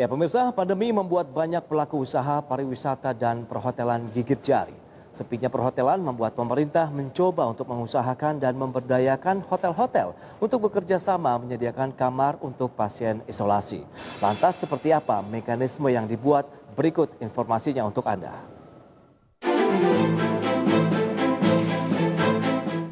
Ya pemirsa, pandemi membuat banyak pelaku usaha pariwisata dan perhotelan gigit jari. Sepinya perhotelan membuat pemerintah mencoba untuk mengusahakan dan memberdayakan hotel-hotel untuk bekerja sama menyediakan kamar untuk pasien isolasi. Lantas seperti apa mekanisme yang dibuat? Berikut informasinya untuk Anda.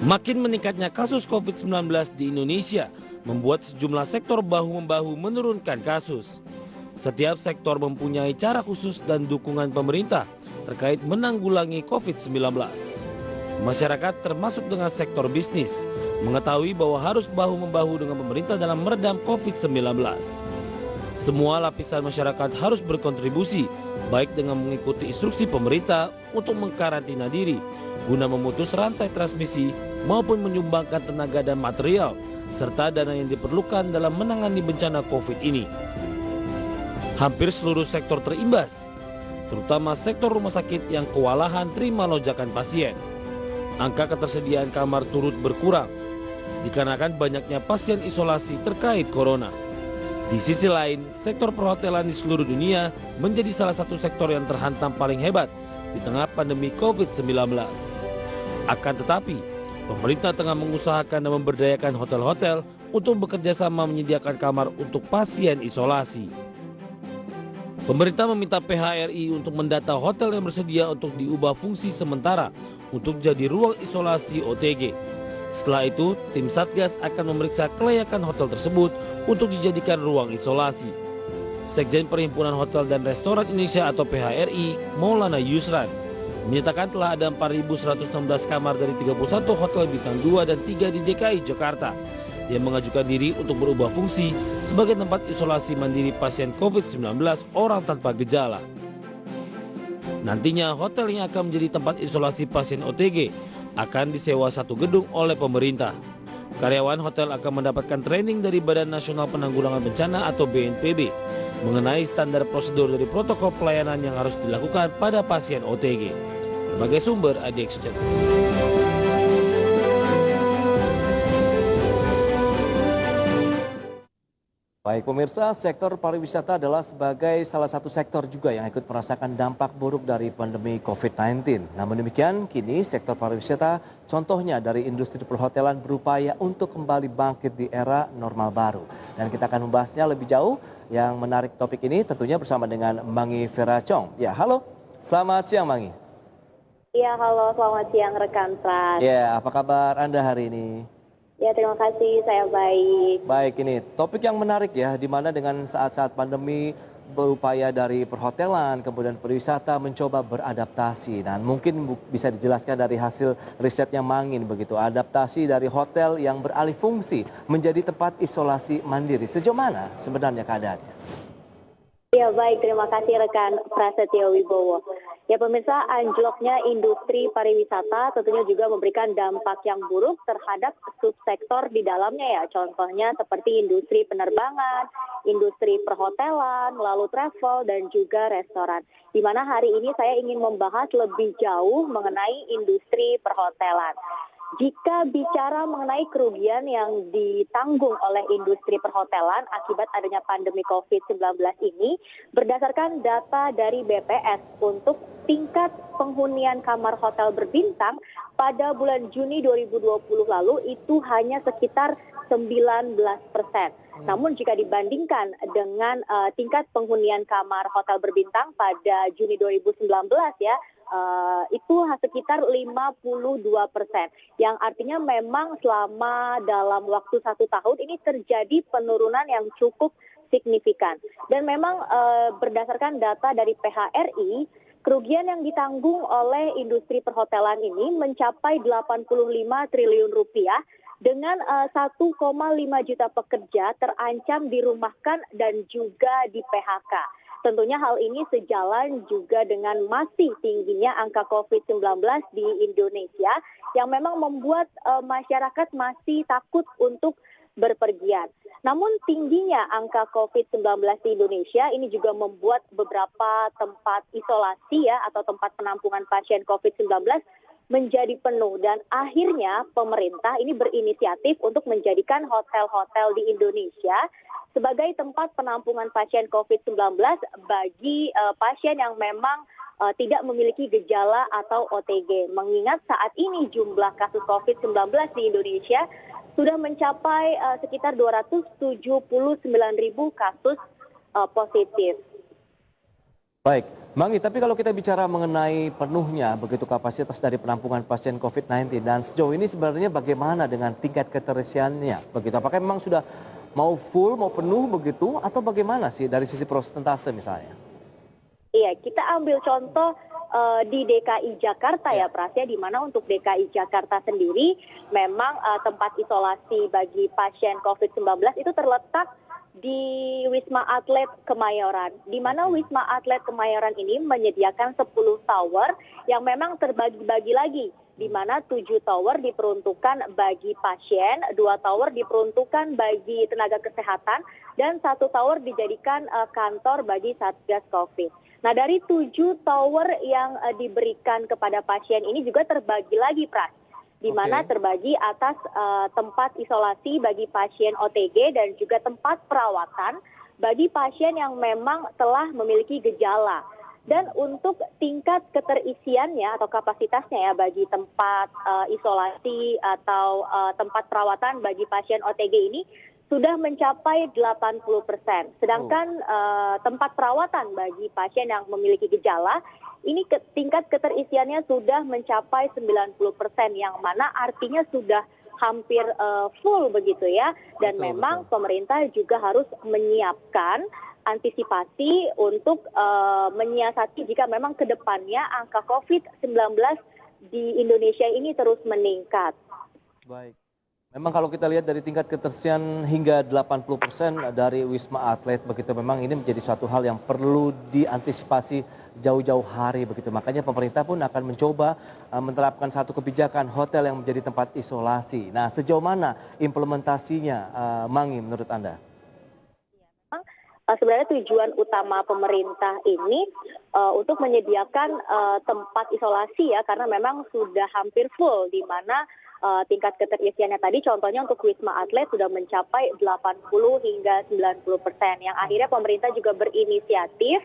Makin meningkatnya kasus COVID-19 di Indonesia membuat sejumlah sektor bahu-membahu menurunkan kasus. Setiap sektor mempunyai cara khusus dan dukungan pemerintah terkait menanggulangi COVID-19. Masyarakat termasuk dengan sektor bisnis mengetahui bahwa harus bahu-membahu dengan pemerintah dalam meredam COVID-19. Semua lapisan masyarakat harus berkontribusi, baik dengan mengikuti instruksi pemerintah untuk mengkarantina diri, guna memutus rantai transmisi maupun menyumbangkan tenaga dan material, serta dana yang diperlukan dalam menangani bencana COVID ini. Hampir seluruh sektor terimbas, terutama sektor rumah sakit yang kewalahan terima lonjakan pasien. Angka ketersediaan kamar turut berkurang, dikarenakan banyaknya pasien isolasi terkait corona. Di sisi lain, sektor perhotelan di seluruh dunia menjadi salah satu sektor yang terhantam paling hebat di tengah pandemi COVID-19. Akan tetapi, pemerintah tengah mengusahakan dan memberdayakan hotel-hotel untuk bekerja sama menyediakan kamar untuk pasien isolasi. Pemerintah meminta PHRI untuk mendata hotel yang bersedia untuk diubah fungsi sementara untuk jadi ruang isolasi OTG. Setelah itu, tim Satgas akan memeriksa kelayakan hotel tersebut untuk dijadikan ruang isolasi. Sekjen Perhimpunan Hotel dan Restoran Indonesia atau PHRI, Maulana Yusran, menyatakan telah ada 4.116 kamar dari 31 hotel bintang 2 dan 3 di DKI Jakarta yang mengajukan diri untuk berubah fungsi sebagai tempat isolasi mandiri pasien COVID-19 orang tanpa gejala. Nantinya hotel yang akan menjadi tempat isolasi pasien OTG akan disewa satu gedung oleh pemerintah. Karyawan hotel akan mendapatkan training dari Badan Nasional Penanggulangan Bencana atau BNPB mengenai standar prosedur dari protokol pelayanan yang harus dilakukan pada pasien OTG. Berbagai sumber ADX-Check. Baik pemirsa, sektor pariwisata adalah sebagai salah satu sektor juga yang ikut merasakan dampak buruk dari pandemi COVID-19. Namun demikian, kini sektor pariwisata contohnya dari industri perhotelan berupaya untuk kembali bangkit di era normal baru. Dan kita akan membahasnya lebih jauh. Yang menarik topik ini tentunya bersama dengan Mangi Vera Chong. Ya, halo. Selamat siang Mangi. Ya, halo, selamat siang rekan Pras. Ya, apa kabar Anda hari ini? Ya, terima kasih, saya baik. Baik, ini topik yang menarik ya, di mana dengan saat-saat pandemi berupaya dari perhotelan, kemudian pariwisata mencoba beradaptasi. Dan mungkin bisa dijelaskan dari hasil risetnya Mangin begitu, adaptasi dari hotel yang beralih fungsi menjadi tempat isolasi mandiri. Sejauh mana sebenarnya keadaannya? Ya, baik, terima kasih rekan Prasetyo Wibowo. Ya pemirsa, anjloknya industri pariwisata tentunya juga memberikan dampak yang buruk terhadap subsektor di dalamnya ya. Contohnya seperti industri penerbangan, industri perhotelan, lalu travel dan juga restoran. Di mana hari ini saya ingin membahas lebih jauh mengenai industri perhotelan. Jika bicara mengenai kerugian yang ditanggung oleh industri perhotelan akibat adanya pandemi COVID-19 ini, berdasarkan data dari BPS untuk tingkat penghunian kamar hotel berbintang pada bulan Juni 2020 lalu itu hanya sekitar 19%. Namun jika dibandingkan dengan tingkat penghunian kamar hotel berbintang pada Juni 2019 ya, itu sekitar 52%, yang artinya memang selama dalam waktu 1 tahun ini terjadi penurunan yang cukup signifikan. Dan memang berdasarkan data dari PHRI, kerugian yang ditanggung oleh industri perhotelan ini mencapai 85 triliun rupiah dengan 1,5 juta pekerja terancam dirumahkan dan juga di PHK. Tentunya hal ini sejalan juga dengan masih tingginya angka COVID-19 di Indonesia yang memang membuat masyarakat masih takut untuk berpergian. Namun tingginya angka COVID-19 di Indonesia ini juga membuat beberapa tempat isolasi ya atau tempat penampungan pasien COVID-19 menjadi penuh dan akhirnya pemerintah ini berinisiatif untuk menjadikan hotel-hotel di Indonesia sebagai tempat penampungan pasien COVID-19 bagi pasien yang memang tidak memiliki gejala atau OTG. Mengingat saat ini jumlah kasus COVID-19 di Indonesia sudah mencapai sekitar 279.000 kasus positif. Baik, Mangi, tapi kalau kita bicara mengenai penuhnya begitu kapasitas dari penampungan pasien COVID-19 dan sejauh ini sebenarnya bagaimana dengan tingkat keterisiannya begitu? Apakah memang sudah mau full, mau penuh begitu atau bagaimana sih dari sisi persentase misalnya? Iya, kita ambil contoh di DKI Jakarta ya Pras ya, di mana untuk DKI Jakarta sendiri memang tempat isolasi bagi pasien COVID-19 itu terletak di Wisma Atlet Kemayoran, di mana Wisma Atlet Kemayoran ini menyediakan 10 tower yang memang terbagi-bagi lagi, di mana 7 tower diperuntukkan bagi pasien, 2 tower diperuntukkan bagi tenaga kesehatan, dan 1 tower dijadikan kantor bagi Satgas COVID. Nah, dari 7 tower yang diberikan kepada pasien ini juga terbagi lagi, Pras, di mana terbagi atas tempat isolasi bagi pasien OTG dan juga tempat perawatan bagi pasien yang memang telah memiliki gejala. Dan untuk tingkat keterisiannya atau kapasitasnya ya bagi tempat isolasi atau tempat perawatan bagi pasien OTG ini sudah mencapai 80%. Sedangkan tempat perawatan bagi pasien yang memiliki gejala ini tingkat keterisiannya sudah mencapai 90%, yang mana artinya sudah hampir full begitu ya. Dan memang pemerintah juga harus menyiapkan antisipasi untuk menyiasati jika memang ke depannya angka COVID-19 di Indonesia ini terus meningkat. Baik. Memang kalau kita lihat dari tingkat keterisian hingga 80% dari Wisma Atlet begitu, memang ini menjadi suatu hal yang perlu diantisipasi jauh-jauh hari begitu. Makanya pemerintah pun akan mencoba menerapkan satu kebijakan hotel yang menjadi tempat isolasi. Nah, sejauh mana implementasinya, Mangi, menurut Anda? Sebenarnya tujuan utama pemerintah ini untuk menyediakan tempat isolasi ya, karena memang sudah hampir full, di mana tingkat keterisiannya tadi contohnya untuk Wisma Atlet sudah mencapai 80 hingga 90%. Yang akhirnya pemerintah juga berinisiatif,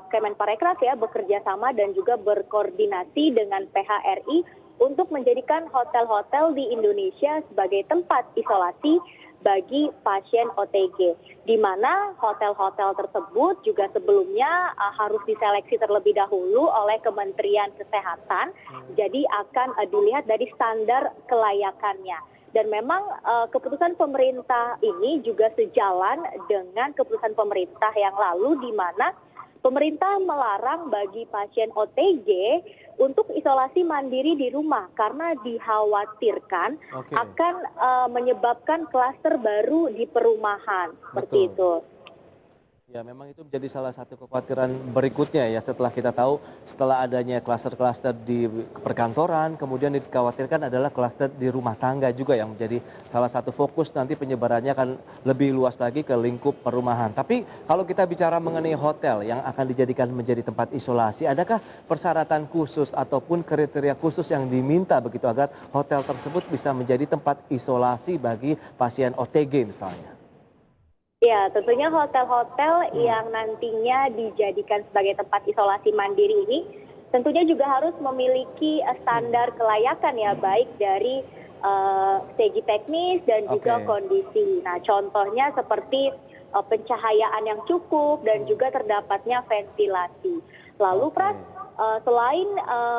Kemenparekraf ya, bekerja sama dan juga berkoordinasi dengan PHRI untuk menjadikan hotel-hotel di Indonesia sebagai tempat isolasi bagi pasien OTG, di mana hotel-hotel tersebut juga sebelumnya harus diseleksi terlebih dahulu oleh Kementerian Kesehatan, jadi akan dilihat dari standar kelayakannya. Dan memang keputusan pemerintah ini juga sejalan dengan keputusan pemerintah yang lalu, di mana pemerintah melarang bagi pasien OTG untuk isolasi mandiri di rumah karena dikhawatirkan akan menyebabkan klaster baru di perumahan. Seperti itu. Ya, memang itu menjadi salah satu kekhawatiran berikutnya ya, setelah kita tahu setelah adanya klaster-klaster di perkantoran, kemudian dikhawatirkan adalah klaster di rumah tangga juga yang menjadi salah satu fokus nanti penyebarannya akan lebih luas lagi ke lingkup perumahan. Tapi kalau kita bicara mengenai hotel yang akan dijadikan menjadi tempat isolasi, adakah persyaratan khusus ataupun kriteria khusus yang diminta begitu agar hotel tersebut bisa menjadi tempat isolasi bagi pasien OTG misalnya? Ya, tentunya hotel-hotel yang nantinya dijadikan sebagai tempat isolasi mandiri ini tentunya juga harus memiliki standar kelayakan ya, baik dari segi teknis dan juga kondisi. Nah, contohnya seperti pencahayaan yang cukup dan juga terdapatnya ventilasi. Lalu Pras, selain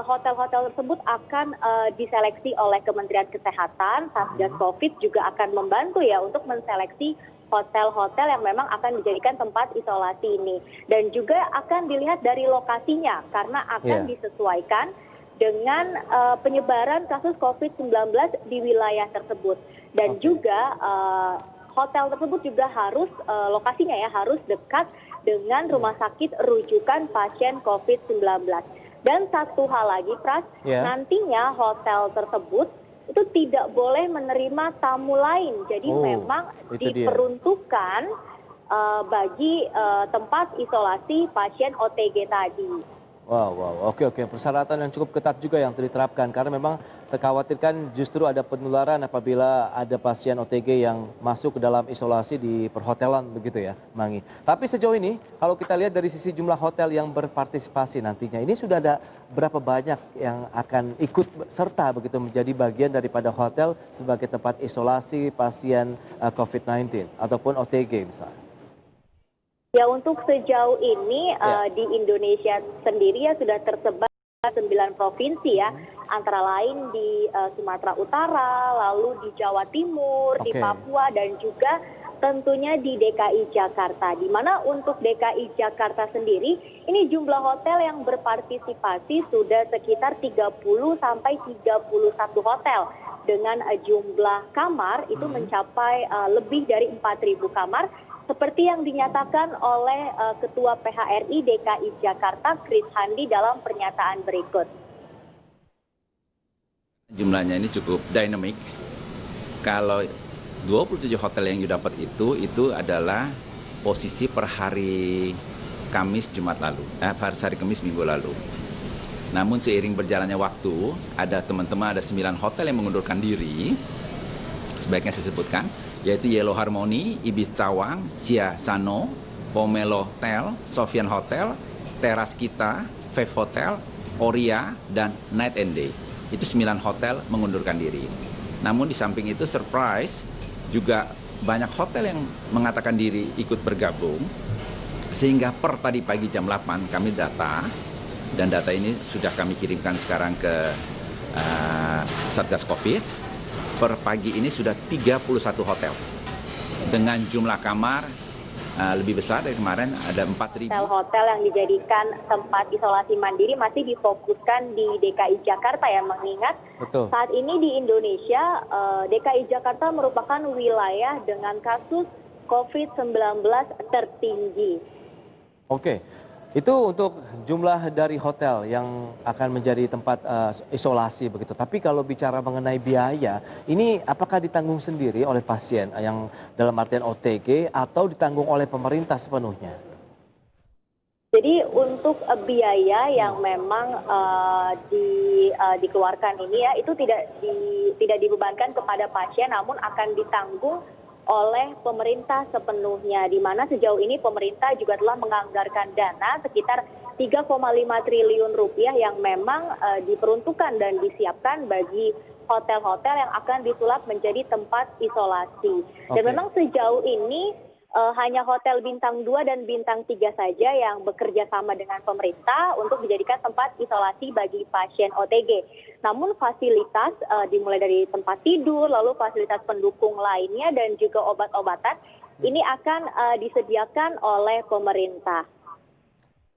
hotel-hotel tersebut akan diseleksi oleh Kementerian Kesehatan, Satgas COVID juga akan membantu ya untuk menseleksi hotel-hotel yang memang akan dijadikan tempat isolasi ini. Dan juga akan dilihat dari lokasinya karena akan disesuaikan dengan penyebaran kasus COVID-19 di wilayah tersebut. Dan juga hotel tersebut juga harus lokasinya ya harus dekat dengan rumah sakit rujukan pasien COVID-19. Dan satu hal lagi, Pras, nantinya hotel tersebut itu tidak boleh menerima tamu lain. Jadi memang diperuntukkan bagi tempat isolasi pasien OTG tadi. Wow. Oke. Persyaratan yang cukup ketat juga yang diterapkan karena memang terkhawatirkan justru ada penularan apabila ada pasien OTG yang masuk ke dalam isolasi di perhotelan begitu ya, Mangi. Tapi sejauh ini kalau kita lihat dari sisi jumlah hotel yang berpartisipasi nantinya, ini sudah ada berapa banyak yang akan ikut serta begitu menjadi bagian daripada hotel sebagai tempat isolasi pasien COVID-19 ataupun OTG misalnya? Ya, untuk sejauh ini Ya. di Indonesia sendiri ya sudah tersebar 9 provinsi ya, antara lain di Sumatera Utara, lalu di Jawa Timur, di Oke. Papua, dan juga tentunya di DKI Jakarta. Di mana untuk DKI Jakarta sendiri, ini jumlah hotel yang berpartisipasi sudah sekitar 30 sampai 31 hotel. Dengan jumlah kamar itu mencapai lebih dari 4.000 kamar, seperti yang dinyatakan oleh Ketua PHRI DKI Jakarta, Kris Handi, dalam pernyataan berikut. Jumlahnya ini cukup dinamis. Kalau 27 hotel yang didapat itu adalah posisi per hari Kamis Jumat lalu, hari Kamis minggu lalu. Namun seiring berjalannya waktu, ada teman-teman ada 9 hotel yang mengundurkan diri, sebaiknya saya sebutkan, yaitu Yellow Harmony, Ibis Cawang, Sia Sano, Pomelo Hotel, Sofian Hotel, Teras Kita, Five Hotel, Oria, dan Night and Day. Itu 9 hotel mengundurkan diri. Namun di samping itu surprise, juga banyak hotel yang mengatakan diri ikut bergabung, sehingga per tadi pagi jam 8 kami data, dan data ini sudah kami kirimkan sekarang ke Satgas Covid. Per pagi ini sudah 31 hotel dengan jumlah kamar lebih besar dari kemarin, ada 4.000. Hotel-hotel yang dijadikan tempat isolasi mandiri masih difokuskan di DKI Jakarta ya, mengingat Betul. saat ini di Indonesia DKI Jakarta merupakan wilayah dengan kasus COVID-19 tertinggi. Oke, itu untuk jumlah dari hotel yang akan menjadi tempat isolasi begitu. Tapi kalau bicara mengenai biaya, ini apakah ditanggung sendiri oleh pasien yang dalam artian OTG atau ditanggung oleh pemerintah sepenuhnya? Jadi untuk biaya yang memang dikeluarkan ini ya, itu tidak dibebankan kepada pasien, namun akan ditanggung oleh pemerintah sepenuhnya, di mana sejauh ini pemerintah juga telah menganggarkan dana sekitar 3,5 triliun rupiah yang memang diperuntukkan dan disiapkan bagi hotel-hotel yang akan disulap menjadi tempat isolasi. Dan Oke. memang sejauh ini hanya hotel bintang 2 dan bintang 3 saja yang bekerja sama dengan pemerintah untuk dijadikan tempat isolasi bagi pasien OTG. Namun fasilitas dimulai dari tempat tidur, lalu fasilitas pendukung lainnya dan juga obat-obatan ini akan disediakan oleh pemerintah.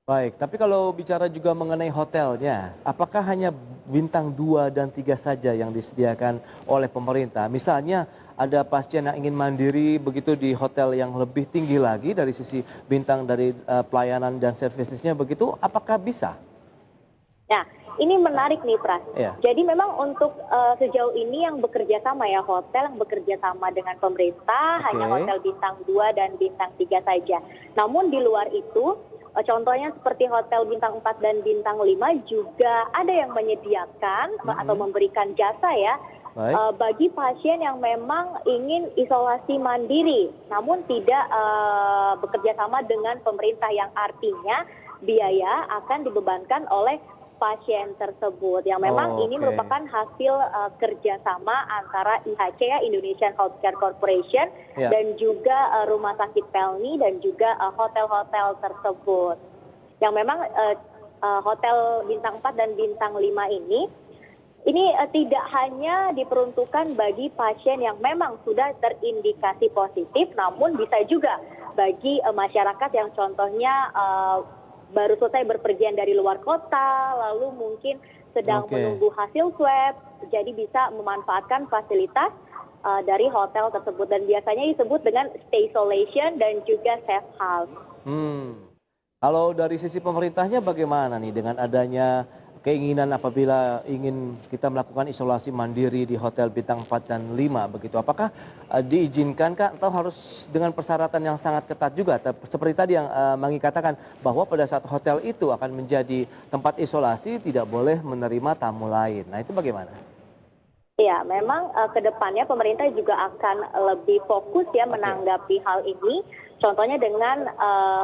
Baik, tapi kalau bicara juga mengenai hotelnya, apakah hanya bintang 2 dan 3 saja yang disediakan oleh pemerintah? Misalnya ada pasien yang ingin mandiri begitu di hotel yang lebih tinggi lagi dari sisi bintang dari pelayanan dan servisnya begitu, apakah bisa? Nah, ini menarik nih, Pras. Iya. Jadi memang untuk sejauh ini yang bekerja sama ya, hotel yang bekerja sama dengan pemerintah Oke. hanya hotel bintang 2 dan bintang 3 saja. Namun di luar itu, contohnya seperti hotel bintang 4 dan bintang 5 juga ada yang menyediakan atau memberikan jasa ya, Baik. bagi pasien yang memang ingin isolasi mandiri, namun tidak bekerja sama dengan pemerintah, yang artinya biaya akan dibebankan oleh pasien tersebut, yang memang Oh, ini oke. merupakan hasil kerjasama antara IHC ya, Indonesian Healthcare Corporation, Ya. dan juga Rumah Sakit Pelni dan juga hotel-hotel tersebut. Yang memang hotel bintang 4 dan bintang 5 ini tidak hanya diperuntukkan bagi pasien yang memang sudah terindikasi positif, namun bisa juga bagi masyarakat yang contohnya baru selesai berpergian dari luar kota, lalu mungkin sedang Oke. menunggu hasil swab, jadi bisa memanfaatkan fasilitas dari hotel tersebut, dan biasanya disebut dengan staycation dan juga safe house. Kalau dari sisi pemerintahnya bagaimana nih dengan adanya keinginan apabila ingin kita melakukan isolasi mandiri di hotel bintang 4 dan 5 begitu. Apakah diizinkan Kak atau harus dengan persyaratan yang sangat ketat juga? Seperti tadi yang Mangi katakan bahwa pada saat hotel itu akan menjadi tempat isolasi tidak boleh menerima tamu lain. Nah, itu bagaimana? Ya, memang ke depannya pemerintah juga akan lebih fokus ya menanggapi hal ini. Contohnya dengan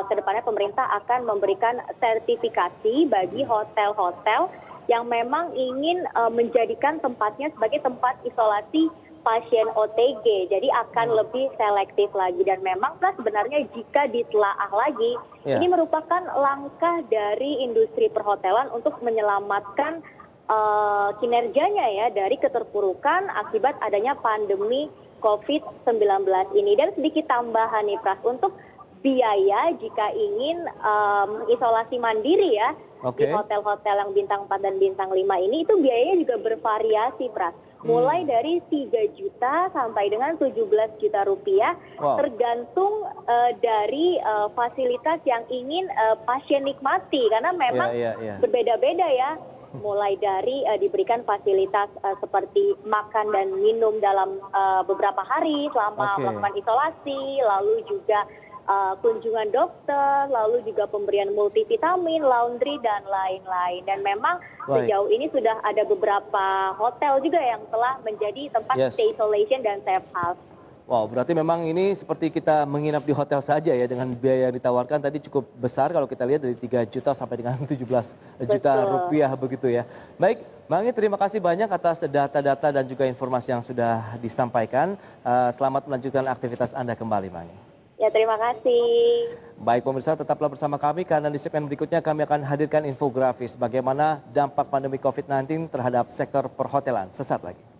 ke depannya pemerintah akan memberikan sertifikasi bagi hotel-hotel yang memang ingin menjadikan tempatnya sebagai tempat isolasi pasien OTG. Jadi akan lebih selektif lagi dan memang sebenarnya jika ditelaah lagi, ini merupakan langkah dari industri perhotelan untuk menyelamatkan kinerjanya ya dari keterpurukan akibat adanya pandemi COVID-19 ini. Dan sedikit tambahan nih Pras, untuk biaya jika ingin isolasi mandiri ya di hotel-hotel yang bintang 4 dan bintang 5 ini, itu biayanya juga bervariasi Pras. Mulai dari 3 juta sampai dengan 17 juta rupiah, tergantung dari fasilitas yang ingin pasien nikmati, karena memang berbeda-beda ya. Mulai dari diberikan fasilitas seperti makan dan minum dalam beberapa hari selama melakukan isolasi, lalu juga kunjungan dokter, lalu juga pemberian multivitamin, laundry, dan lain-lain. Dan memang sejauh ini sudah ada beberapa hotel juga yang telah menjadi tempat stay isolation dan safe house. Wow, berarti memang ini seperti kita menginap di hotel saja ya, dengan biaya yang ditawarkan tadi cukup besar kalau kita lihat dari 3 juta sampai dengan 17 juta rupiah begitu ya. Baik, Mangi, terima kasih banyak atas data-data dan juga informasi yang sudah disampaikan. Selamat melanjutkan aktivitas Anda kembali, Mangi. Ya, terima kasih. Baik pemirsa, tetaplah bersama kami karena di segmen berikutnya kami akan hadirkan infografis bagaimana dampak pandemi COVID-19 terhadap sektor perhotelan. Sesaat lagi.